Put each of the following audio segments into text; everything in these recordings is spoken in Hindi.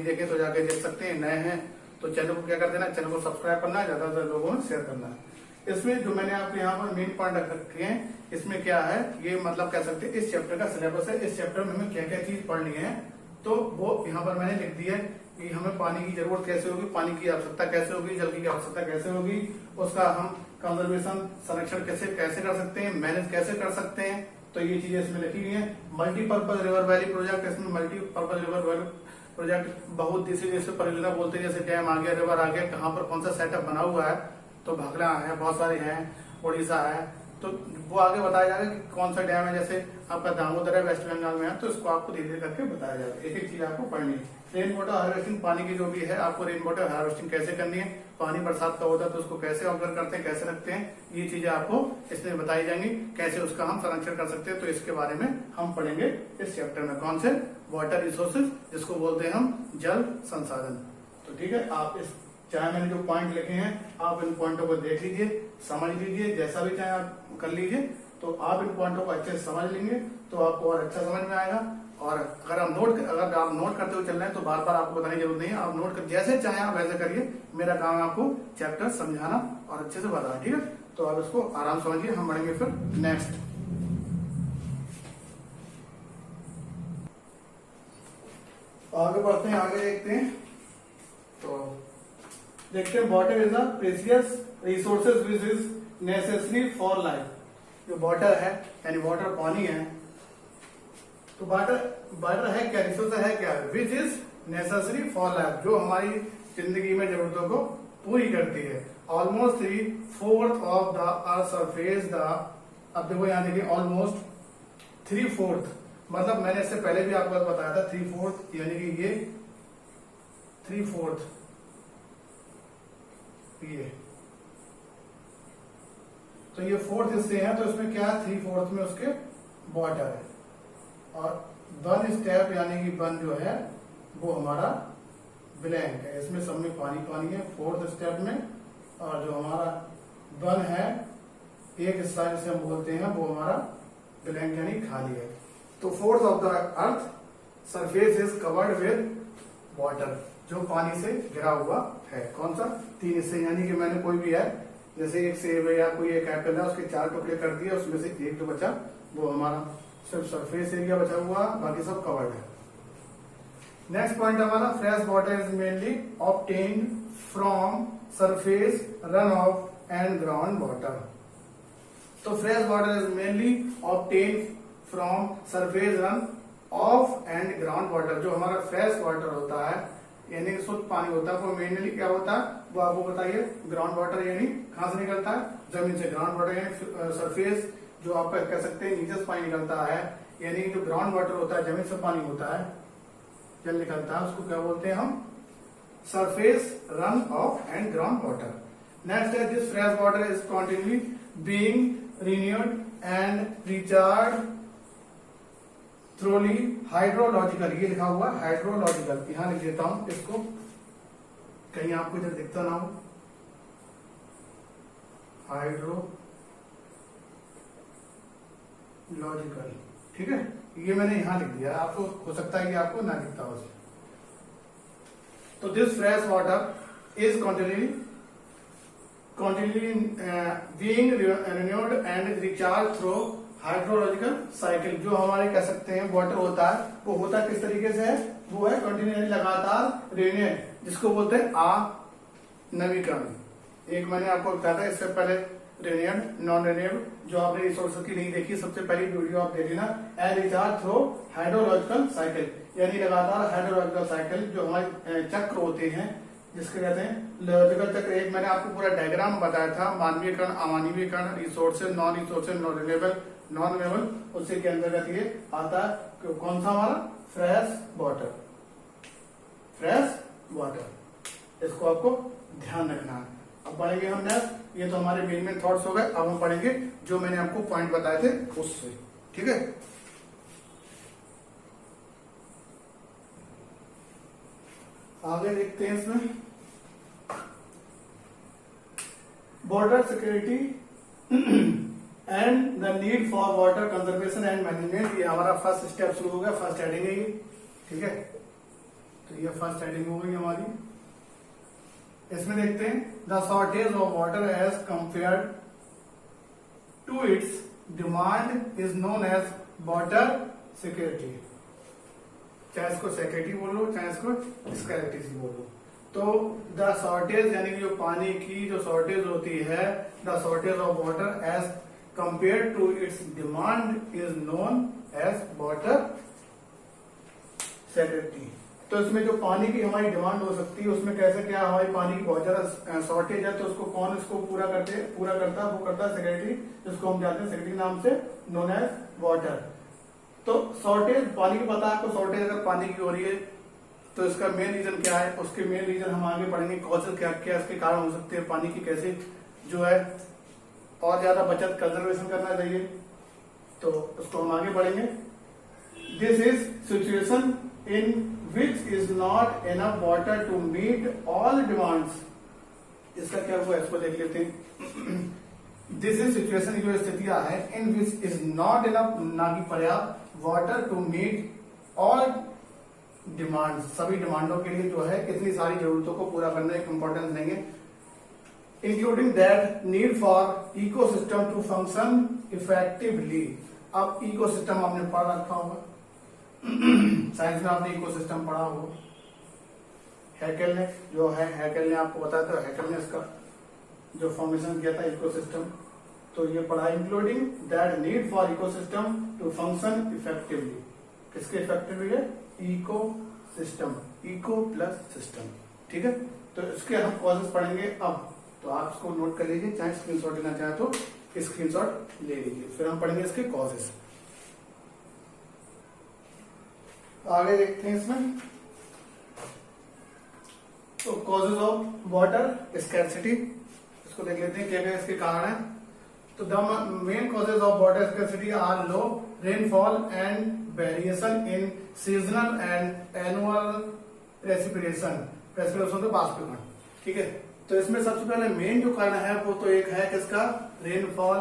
देखे तो जाके देख सकते हैं। नए हैं तो चैनल को क्या कर देना, चैनल को सब्सक्राइब करना है, ज्यादातर लोगों में शेयर करना है। इसमें जो मैंने आपको यहाँ पर मेन पॉइंट रख रखे हैं, इसमें क्या है, ये मतलब कह सकते हैं इस चैप्टर का सिलेबस है। इस चैप्टर में हमें क्या क्या चीज पढ़नी है तो वो यहाँ पर मैंने लिख दिया है कि हमें पानी की जरूरत कैसे होगी, पानी की आवश्यकता कैसे होगी, जल की आवश्यकता कैसे होगी, उसका हम कंजर्वेशन संरक्षण कैसे कैसे कर सकते हैं, मैनेज कैसे कर सकते हैं। तो ये चीजें इसमें लिखी हुई है। मल्टीपर्पज रिवर वैली प्रोजेक्ट, इसमें मल्टीपर्पज रिवर वैली प्रोजेक्ट बहुत जैसे परियोजना बोलते हैं, जैसे डैम आ गया, रिवर आ गया, कहाँ पर कौन सा सेटअप बना हुआ है। तो भाखड़ा है, बहुत सारे हैं, उड़ीसा है, तो वो आगे बताया जाएगा कि कौन सा डैम है। जैसे आपका दामोदर है, वेस्ट बंगाल में है, तो इसको आपको धीरे धीरे करके बताया जाएगा। एक एक चीज आपको पढ़नी है। रेन वाटर हार्वेस्टिंग, पानी की जो भी है आपको रेन वाटर हार्वेस्टिंग कैसे करनी है, पानी बरसात का होता है तो उसको कैसे ऑब्जर्व करते हैं, कैसे रखते हैं, ये चीजें आपको इसमें बताई जाएंगी। कैसे उसका हम संरक्षण कर सकते हैं, तो इसके बारे में हम पढ़ेंगे इस चैप्टर में। कौन से, वाटर रिसोर्सेज, जिसको बोलते हैं हम जल संसाधन। तो ठीक है, आप इस चाहे मैंने जो पॉइंट लिखे हैं आप इन पॉइंटों को देख लीजिए, समझ लीजिए, जैसा भी चाहे आप कर लीजिए। तो आप इन पॉइंटों को अच्छे से समझ लेंगे तो आपको और अच्छा समझ में आएगा। और अगर आप नोट करते हुए चल रहे हैं तो बार बार आपको बताने की जरूरत नहीं है, आप नोट कर जैसे चाहे आप वैसे करिए। मेरा काम है आपको चैप्टर समझाना और अच्छे से बताना, ठीक है। तो आप इसको आराम समझिए, हम बढ़ेंगे फिर नेक्स्ट। आगे बढ़ते हैं, आगे देखते हैं। तो देखते हैं, water is a precious resources which is necessary for life. जो वाटर है यानी वाटर पानी है, तो वाटर है क्या, रिसोर्स है क्या, which is necessary for life, जो हमारी जिंदगी में जरूरतों को पूरी करती है। Almost 3/4 of the earth surface the, अब देखो यहाँ देखिए ऑलमोस्ट 3/4, मतलब मैंने इससे पहले भी आपको बताया था 3/4 यानी कि ये 3/4 ये, तो ये 4th हिस्से हैं, तो इसमें क्या है 3/4 में उसके वाटर है। और 1 स्टेप यानी कि 1 जो है वो हमारा ब्लैंक है, इसमें सब में पानी पानी है 4th स्टेप में। और जो हमारा 1 है, एक हिस्सा जिसे हम बोलते हैं वो हमारा ब्लैंक यानी खाली है। तो 4th of the earth surface is covered with water, जो पानी से घिरा हुआ है। कौन सा, 3 हिस्से, यानी कि मैंने कोई भी है, जैसे एक सेब है या कोई एक एप्पल है, उसके 4 टुकड़े कर दिए, उसमें से एक जो बचा वो हमारा सिर्फ सरफेस एरिया बचा हुआ, बाकी सब कवर्ड है। नेक्स्ट पॉइंट हमारा, fresh water is mainly obtained from surface run off and ground water. तो fresh water is mainly obtained from surface run off and ground water. जो हमारा फ्रेश वाटर होता है यानी शुद्ध पानी होता है, वो मेनली क्या होता है वो आपको बताइए। ग्राउंड वाटर यानी कहां से निकलता है, जमीन से। ग्राउंड वाटर यानी सरफेस, जो आप कह सकते हैं नीचे से पानी निकलता है, यानी जो ग्राउंड वाटर होता है, जमीन से पानी होता है, जल निकलता है, उसको क्या बोलते हैं हम, surface run off and ground water. Next है, this fresh water is continuously being renewed and recharge thoroughly hydrological. ये लिखा हुआ हाइड्रोलॉजिकल, यहां लिख देता हूं इसको, कहीं आपको इधर दिखता ना हो। हाइड्रोलॉजिकल, ठीक है, ये मैंने यहां लिख दिया, आपको हो सकता है कि आपको ना दिखता हो। तो this fresh water is continuously being renewed and recharge through hydrological cycle. जो हमारे कह सकते हैं वाटर होता है, वो होता किस तरीके से है, वो है कंटिन्यूअसली लगातार रिन्यूड, जिसको बोलते हैं नवीकरण। एक मैंने आपको बताया था इससे पहले, रिन्यूड, नॉन रिन्यूड, जो आपने रिसोर्सेज की नहीं देखी, सबसे पहली वीडियो आप देख लेना। And recharge through hydrological cycle, यानी लगातार हाइड्रोलॉजिकल साइकिल, जो हमारे चक्र होते हैं जिसके कहते हैं लॉजिकल चक्र। एक मैंने आपको पूरा डायग्राम बताया था, मानवीयकरण, अमानवीयकरण, resources, non resources, non renewable, non renewable, उसी के अंतर्गत ये आता है। कौन सा हमारा, फ्रेश वाटर, फ्रेश वाटर, इसको आपको ध्यान रखना है। अब पढ़ेंगे हम नेक्स्ट, ये तो हमारे मेन थॉट्स हो गए। अब हम पढ़ेंगे जो मैंने आपको पॉइंट बताए थे उससे, ठीक है। आगे देखते हैं इसमें, border security and the need for water conservation and management. ये हमारा फर्स्ट स्टेप शुरू हो गया, फर्स्ट हेडिंग है ये, ठीक है। तो तो ये फर्स्ट हेडिंग हो गई हमारी। इसमें देखते हैं the shortage of water as compared to its demand is known as water security. चाहे इसको सिक्योरिटी बोलो चाहे इसको स्कैरिटी बोलो। तो द शॉर्टेज यानी कि जो पानी की जो शॉर्टेज होती है, the shortage of water as compared to its demand is known as water security. तो इसमें जो पानी की हमारी डिमांड हो सकती है उसमें कैसे क्या हमारी पानी की बहुत ज्यादा शॉर्टेज है, तो उसको कौन इसको पूरा करता है वो करता है सिक्योरिटी, जिसको हम जानते हैं सिक्योरिटी नाम से नोन एज वाटर। तो शॉर्टेज पानी की पता है आपको, शॉर्टेज अगर पानी की हो रही है तो इसका मेन रीजन क्या है, उसके मेन रीजन हम आगे पढ़ेंगे, कॉजेज क्या क्या इसके कारण हो सकते हैं, पानी की कैसे जो है और ज्यादा बचत कंजर्वेशन करना चाहिए, तो उसको हम आगे पढ़ेंगे। This is situation in which is not enough water to meet all demands. इसका क्या हुआ इसको देख लेते हैं। दिस इज सिचुएशन जो स्थितियां है in which is not enough ना कि पर्याप्त water to meet all demand, सभी डिमांडों के लिए जो है इतनी सारी जरूरतों को पूरा करने एक इंपॉर्टेंस देंगे, including that need for ecosystem to function effectively. अब इकोसिस्टम आपने पढ़ रखा होगा, साइंस में आपने इकोसिस्टम पढ़ा होगा। हैकेल ने जो है हैकेल ने आपको बताया था, हैकेल ने इसका जो फॉर्मेशन किया था इकोसिस्टम, तो ये पढ़ा including that need for ecosystem to function effectively. किसके इफेक्टिवली है? Eco system, eco plus system. ठीक है, तो इसके हम कॉजेस पढ़ेंगे अब, तो आप इसको नोट कर लीजिए, चाहे स्क्रीनशॉट लेना चाहे तो स्क्रीनशॉट ले लीजिए, फिर हम पढ़ेंगे इसके कॉजेस। आगे देखते हैं इसमें, तो कॉजेज ऑफ वाटर स्कैर्सिटी, इसको देख लेते हैं क्या क्या इसके कारण है। तो the main causes of water scarcity are low rainfall and variation in seasonal and annual precipitation, precipitation तो बाष्पीकरण। ठीक है, तो इसमें सबसे पहले मेन जो कारण है वो तो एक है किसका? Rainfall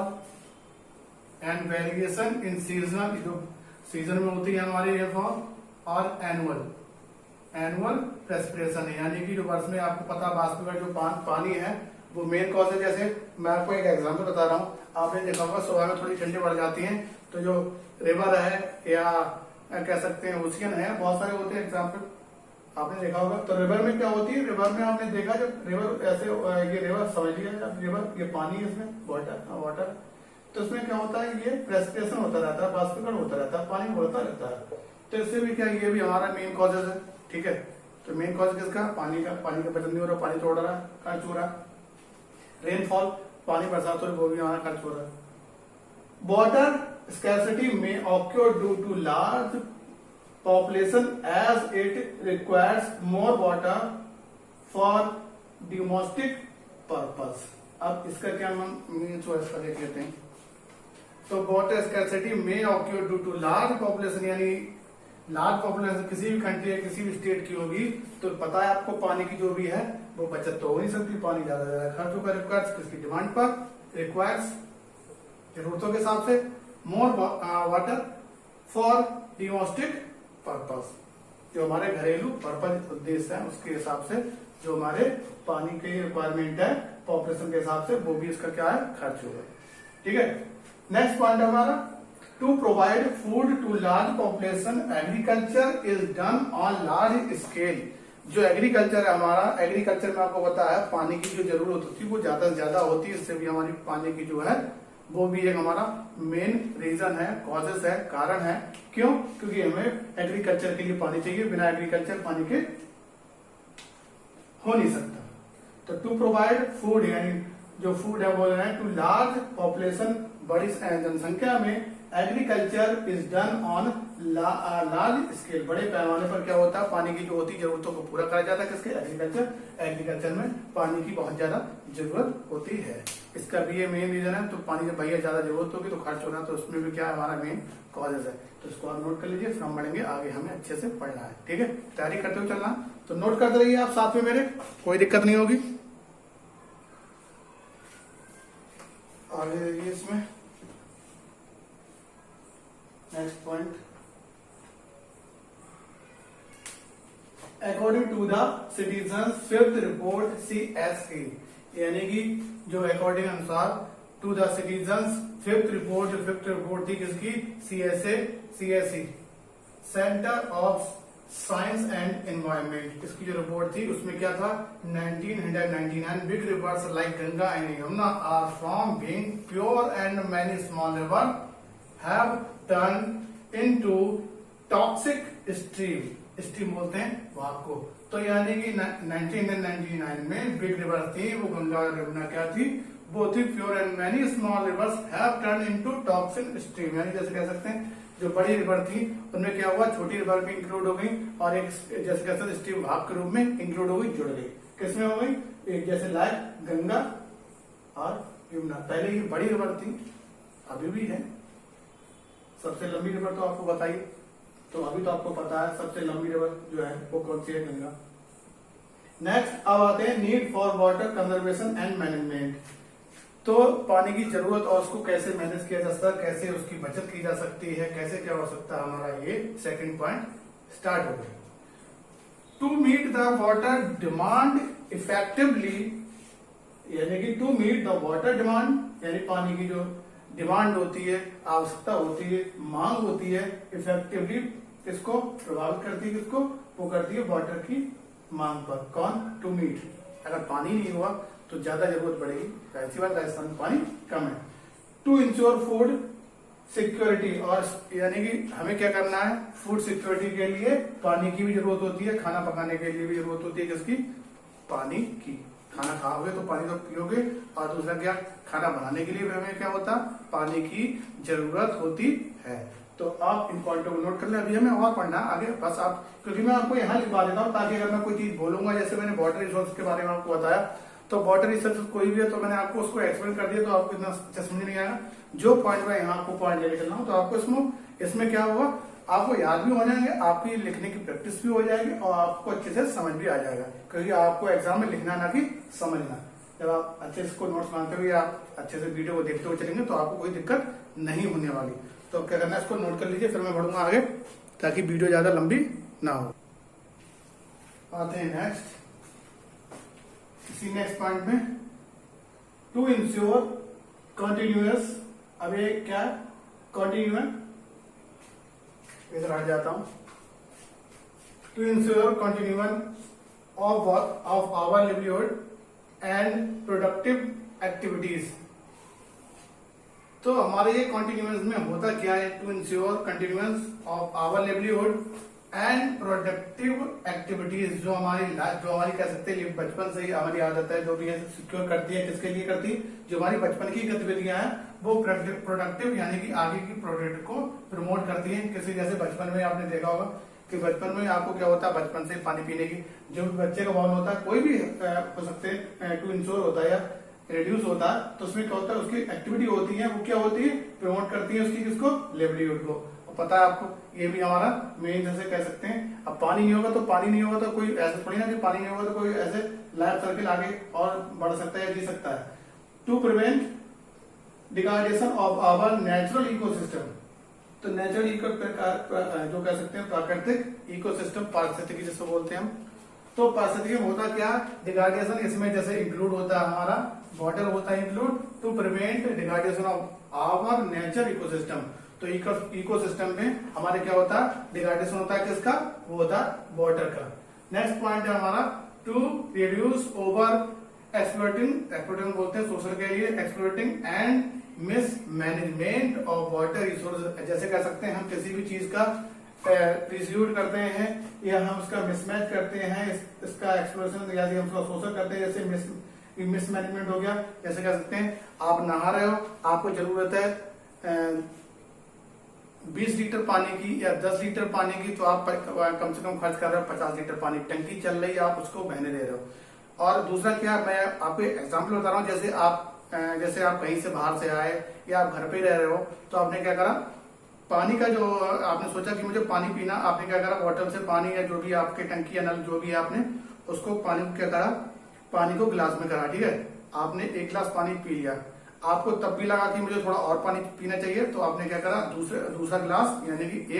and variation in seasonal, जो सीजन में होती है हमारी रेनफॉल, और एनुअल प्रेसिपिटेशन है, यानी कि जो वर्ष में आपको पता बाष्पीकरण जो पानी है वो मेन कॉज है। जैसे मैं आपको एक एग्जांपल बता रहा हूँ, आपने देखा होगा सुबह में थोड़ी ठंडी बढ़ जाती है, तो जो रिवर है या कह सकते हैं ओशियन है, बहुत सारे होते हैं एग्जाम्पल आपने देखा होगा। तो रिवर में क्या होती है, रिवर में आपने देखा जब रिवर ऐसे, ये रिवर समझ लिया, जब रिवर ये पानी है इसमें वाटर, तो इसमें क्या होता है, ये प्रेसिपिटेशन होता रहता है, बाष्पीकरण होता रहता है, पानी बढ़ता रहता है। तो इससे भी क्या, ये भी हमारा मेन कॉजेज है। ठीक है, तो मेन कॉज किसका? पानी का बचत नहीं हो रहा, पानी तोड़ रहा है, खर्च हो रहा है। रेनफॉल, पानी बरसात हो रही, वो भी हमारा खर्च हो रहा है। वाटर स्कैर्सिटी में occur due to large population as it requires more water for domestic purpose. अब इसका क्या मीन इसका देख लेते हैं। तो वाटर स्कैर्सिटी में occur due to large population, यानी लार्ज पॉपुलेशन किसी भी कंट्री या किसी भी स्टेट की होगी तो पता है आपको पानी की जो भी है वो बचत तो हो नहीं सकती, पानी ज्यादा खर्च होगा, रिक्वायर्स किसकी डिमांड पर, रिक्वायर्स जरूरतों के हिसाब से, मोर वाटर फॉर डोमेस्टिक पर्पस, जो हमारे घरेलू पर्पज उद्देश्य है उसके हिसाब से जो हमारे पानी की रिक्वायरमेंट है पॉपुलेशन के हिसाब से, वो भी इसका क्या है, खर्च होगा। ठीक है, नेक्स्ट पॉइंट है हमारा, to provide food to large population agriculture is done on large scale. जो एग्रीकल्चर है हमारा, एग्रीकल्चर में आपको पता है पानी की जो जरूरत होती है वो ज्यादा से ज्यादा होती है, इससे भी हमारी पानी की जो है वो भी एक हमारा मेन रीजन है, कॉजेस है, कारण है। क्यों? क्योंकि हमें एग्रीकल्चर के लिए पानी चाहिए, बिना एग्रीकल्चर पानी के हो नहीं सकता। तो टू प्रोवाइड फूड, यानी जो फूड है बोल रहे हैं टू लार्ज पॉपुलेशन, बड़ी जनसंख्या में agriculture is done on large scale, बड़े पैमाने पर क्या होता है, पानी की जो होती जरूरतों को पूरा करा जाता है किसके? एग्रीकल्चर में पानी की बहुत ज्यादा जरूरत होती है, इसका भी ये मेन रीजन है। तो पानी जब भैया ज्यादा जरूरत होगी तो खर्च होना, तो उसमें भी क्या हमारा मेन कॉजेज है। तो इसको आप नोट कर लीजिए, फिर हम बढ़ेंगे आगे, हमें अच्छे से पढ़ना है। ठीक है, तैयारी करते हुए चलना, तो नोट करते रहिए आप साथ में मेरे, कोई दिक्कत नहीं होगी। आगे देखिए इसमें next point, according to the citizen fifth report CSA, यानी कि जो अकॉर्डिंग अनुसार to the citizen fifth report, जो फिफ्थ रिपोर्ट थी किसकी, CSE centre of science and environment, इसकी जो रिपोर्ट थी उसमें क्या था 1999 big rivers like Ganga and Yamuna are from being pure and many small river have turn into toxic stream बोलते हैं वाक को। तो यानी कि 1999 में बिग रिवर थी वो गंगा और यमुना क्या थी, वो थी pure and many small reverse have turn into toxic stream, यानी जैसे कह सकते हैं जो बड़ी रिवर थी उनमें क्या हुआ, छोटी रिवर भी इंक्लूड हो गई और एक जैसे कह सकते स्ट्रीम भाग के रूप में इंक्लूड हो गई, जुड़ गई। किसमें हो गई, एक जैसे लाइक गंगा और यमुना। पहले ये बड़ी रिवर थी, अभी भी है। सबसे लंबी रिवर तो आपको बताइए, तो अभी तो आपको पता है सबसे लंबी रिवर जो है वो कौन सी है, गंगा। नेक्स्ट अब आते हैं need for water conservation and management. तो पानी की जरूरत और उसको कैसे मैनेज किया जा सकता है, कैसे उसकी बचत की जा सकती है, कैसे क्या हो सकता है, हमारा ये सेकंड पॉइंट स्टार्ट हो गया। To meet the water demand effectively, यानी कि to meet the water demand, यानी पानी की जो डिमांड होती है, आवश्यकता होती है, मांग होती है, इफेक्टिवली किसको प्रभावित करती है, किसको, वो करती है वाटर की मांग पर। कौन, टू मीट। अगर पानी नहीं हुआ तो ज्यादा जरूरत पड़ेगी, ऐसी बात राजस्थान में पानी कम है। टू इंश्योर फूड सिक्योरिटी, और यानी कि हमें क्या करना है, फूड सिक्योरिटी के लिए पानी की भी जरूरत होती है, खाना पकाने के लिए भी जरूरत होती है, किसकी, पानी की। खाना खाओगे तो पानी तो पियोगे, और दूसरा क्या, खाना बनाने के लिए भी हमें क्या होता, पानी की जरूरत होती है। तो आप इन पॉइंटों को नोट कर ले। अभी हमें और पढ़ना आगे, बस आप, क्योंकि मैं आपको यहाँ लिखवा देता हूँ ताकि अगर मैं कोई चीज बोलूंगा, जैसे मैंने वाटर रिसोर्स के बारे में आपको बताया, तो वाटर रिसोर्स कोई भी है तो मैंने आपको उसको एक्सप्लेन कर दिया, तो आपको इतना समझ नहीं आएगा। जो पॉइंट मैं यहाँ आपको पॉइंट लेके चल रहा हूँ, तो आपको इसमें क्या होगा, आपको याद भी हो जाएंगे, आपकी लिखने की प्रैक्टिस भी हो जाएगी, और आपको अच्छे से समझ भी आ जाएगा, क्योंकि आपको एग्जाम में लिखना ना कि समझना। जब आप अच्छे से इसको नोट्स मानते हुए आप अच्छे से वीडियो को देखते हुए चलेंगे तो आपको कोई दिक्कत नहीं होने वाली। तो क्या करना है, इसको नोट कर लीजिए, फिर मैं बढ़ूंगा आगे ताकि वीडियो ज्यादा लंबी ना हो। आते हैं नेक्स्ट, इसी नेक्स्ट पॉइंट में, टू इंश्योर कंटिन्यूअस। अब ये क्या, कंटिन्यूअस, इधर हट जाता हूं। To ensure continuous of our livelihood and productive activities. तो हमारे ये कंटिन्यूअस में होता क्या है, to ensure continuous of our livelihood and productive activities, जो हमारी कह सकते हैं बचपन से ही हमारी आदत है, जो भी है सिक्योर करती है, किसके लिए करती है, जो हमारी बचपन की गतिविधियां हैं वो प्रोडक्टिव यानी कि आगे की प्रोडक्ट को प्रमोट करती है। किसी जैसे बचपन में आपने देखा होगा कि बचपन में आपको क्या होता है, बचपन से पानी पीने की, जो बच्चे का बॉर्न होता है, कोई भी हो सकते हैं, टू इंश्योर होता है या रिड्यूस होता है, तो उसमें क्या होता है, उसकी एक्टिविटी होती है, वो क्या होती है, प्रमोट करती है उसकी, किसको, लिवलीहुड को। पता है आपको, ये भी हमारा मेन जैसे कह सकते हैं। अब पानी नहीं होगा तो कोई ऐसा थोड़ी ना कि पानी नहीं होगा तो कोई ऐसे लाइफ सर्किल आगे और बढ़ सकता है, जी सकता है। To prevent degradation of our natural ecosystem, तो नेचुरल इको जो कह सकते हैं प्राकृतिक इकोसिस्टम, पारिस्थितिकी जिसको बोलते हैं हम। तो पारिस्थितिकी में होता क्या, डिग्रेडेशन, इसमें जैसे इंक्लूड होता है हमारा वाटर होता है include, to prevent degradation of our natural ecosystem. तो इकोसिस्टम में हमारे क्या होता है, डिग्रेडेशन होता है, किसका, वो होता है वाटर का। नेक्स्ट पॉइंट है हमारा, टू रिड्यूस ओवर एक्सप्लोइटिंग बोलते हैं सोशल के लिए, exploiting and mismanagement of water resource. जैसे कह सकते हैं हम किसी भी चीज का प्रिज्यूट करते हैं या हम उसका मिसमैच करते हैं, इसका एक्सप्लोरेशन या हम उसका शोषण करते हैं, जैसे मिसमैनेजमेंट हो गया। जैसे कह सकते हैं आप नहा रहे हो, आपको जरूरत है 20 लीटर पानी की या 10 लीटर पानी की, तो आप कम से कम खर्च कर रहे हो 50 लीटर पानी, टंकी चल रही है, आप उसको बहने दे रहे हो। और दूसरा क्या, मैं आपको एग्जाम्पल बता रहा हूँ, जैसे आप कहीं से बाहर से आए या आप घर पे रह रहे हो, तो आपने क्या करा, पानी का जो आपने सोचा कि मुझे पानी पीना, आपने क्या करा, बॉटल से पानी या जो भी आपके टंकी या नल जो भी आपने उसको पानी को क्या करा, पानी को गिलास में करा, ठीक है। आपने एक गिलास पानी पी लिया, आपको तब भी लगा कि मुझे थोड़ा और पानी पीना चाहिए, तो आपने क्या करा, दूसरा गिलास यानी कि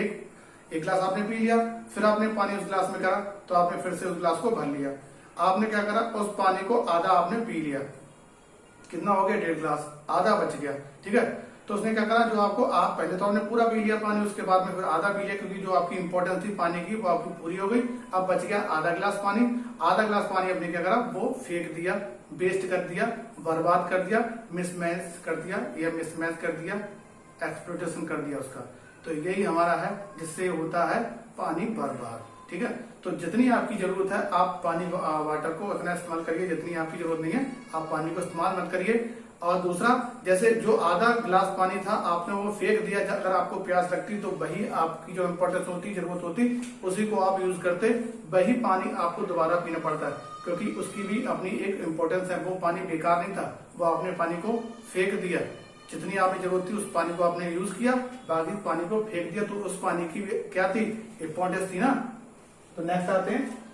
एक गिलास आपने पी लिया, फिर आपने पानी उस गिलास में करा तो आपने फिर से उस गिलास को भर लिया। आपने क्या करा, उस पानी को आधा आपने पी लिया, कितना हो गया 1.5 गिलास, आधा बच गया। ठीक है, तो उसने क्या करा, जो आपको आप पहले तो आपने पूरा पी लिया पानी, उसके बाद में फिर आधा पी लिया, क्योंकि जो आपकी इंपॉर्टेंस थी पानी की वो आपकी पूरी हो गई। अब बच गया आधा गिलास पानी। आधा गिलास पानी आपने क्या करा, वो फेंक दिया, वेस्ट कर दिया, बर्बाद कर दिया, मिसमैच कर दिया, या मिसमैच कर दिया, एक्सप्लोटेशन कर दिया उसका। तो यही हमारा है जिससे होता है पानी बर्बाद। ठीक है, तो जितनी आपकी जरूरत है आप पानी वाटर को उतना इस्तेमाल करिए, जितनी आपकी जरूरत नहीं है आप पानी को इस्तेमाल मत करिए। और दूसरा, जैसे जो आधा गिलास पानी था आपने वो फेंक दिया, अगर आपको प्यास लगती तो वही आपकी जो इम्पोर्टेंस होती, जरूरत होती, उसी को आप यूज करते, वही पानी आपको दोबारा पीना पड़ता है, क्योंकि उसकी भी अपनी एक इम्पोर्टेंस है। वो पानी बेकार नहीं था, वो आपने पानी को फेंक दिया, जितनी आपकी जरूरत थी उस पानी को आपने यूज किया, बाकी पानी को फेंक दिया, तो उस पानी की क्या थी, इम्पोर्टेंस थी ना। तो नेक्स्ट आते हैं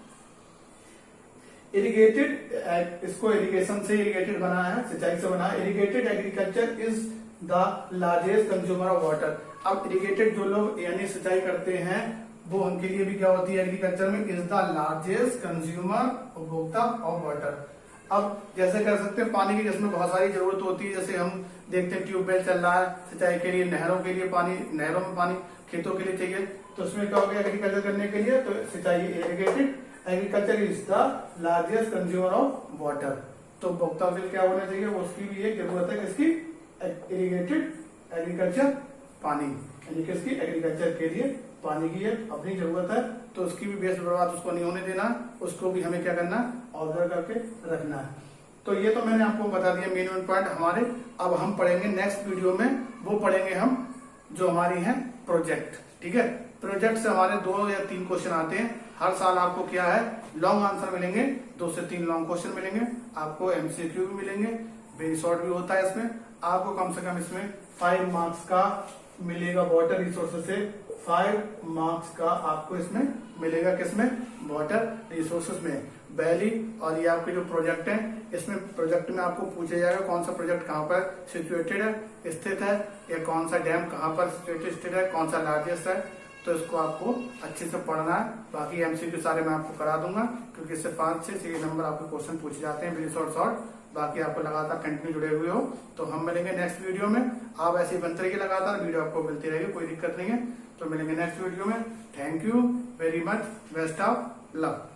इरिगेटेड, इसको इरिगेशन से इरिगेटेड बना है, सिंचाई से बना है। Irrigated agriculture is the largest consumer of water. अब इरिगेटेड जो लोग यानी सिंचाई करते हैं वो उनके लिए भी क्या होती है, एग्रीकल्चर में इज द लार्जेस्ट कंज्यूमर, उपभोक्ता ऑफ वाटर। अब जैसे कह सकते हैं पानी की जिसमें बहुत सारी जरूरत होती है, जैसे हम देखते हैं ट्यूबवेल चल रहा है सिंचाई के लिए, नहरों के लिए पानी, नहरों में पानी खेतों के लिए चाहिए, तो उसमें क्या हो गया एग्रीकल्चर करने के लिए, तो सिंचाई irrigated agriculture is the largest consumer of water. तो उपभोक्ता बिल क्या होना चाहिए, उसकी भी एक जरूरत है, किसकी, इरिगेटेड एग्रीकल्चर, पानी, यानी किसकी, एग्रीकल्चर के लिए पानी की एक अपनी जरूरत है, तो उसकी भी बेस बर्बाद उसको नहीं होने देना, उसको भी हमें क्या करना, ऑर्डर करके रखना है। तो ये तो मैंने आपको बता दिया मेन पॉइंट हमारे। अब हम पढ़ेंगे नेक्स्ट वीडियो में, वो पढ़ेंगे हम जो हमारी है प्रोजेक्ट। ठीक है, प्रोजेक्ट से हमारे 2 या 3 क्वेश्चन आते हैं हर साल। आपको क्या है, लॉन्ग आंसर मिलेंगे, 2 से 3 लॉन्ग क्वेश्चन मिलेंगे, आपको एमसीक्यू भी मिलेंगे, वेरी शॉर्ट भी होता है इसमें। आपको कम से कम इसमें 5 मार्क्स का मिलेगा वाटर रिसोर्सेज से, 5 मार्क्स का आपको इसमें मिलेगा, किसमें, वाटर रिसोर्सेज में, वैली। और ये आपके जो प्रोजेक्ट है, इसमें प्रोजेक्ट में आपको पूछा जाएगा कौन सा प्रोजेक्ट कहाँ पर सिचुएटेड है, स्थित है, या कौन सा डैम कहाँ पर सिचुएटेड है, कौन सा लार्जेस्ट है। तो इसको आपको अच्छे से पढ़ना है। बाकी एमसीक्यू सारे मैं आपको करा दूंगा, क्योंकि इससे 5 से 6 नंबर आपके क्वेश्चन पूछे जाते हैं, वेरी शॉर्ट। बाकी आपको लगातार कंटिन्यू जुड़े हुए हो, तो हम मिलेंगे नेक्स्ट वीडियो में। आप ऐसे ही बनते रहिए, लगातार वीडियो आपको मिलती रहेगी, कोई दिक्कत नहीं है। तो मिलेंगे नेक्स्ट वीडियो में। Thank you very much, best of luck.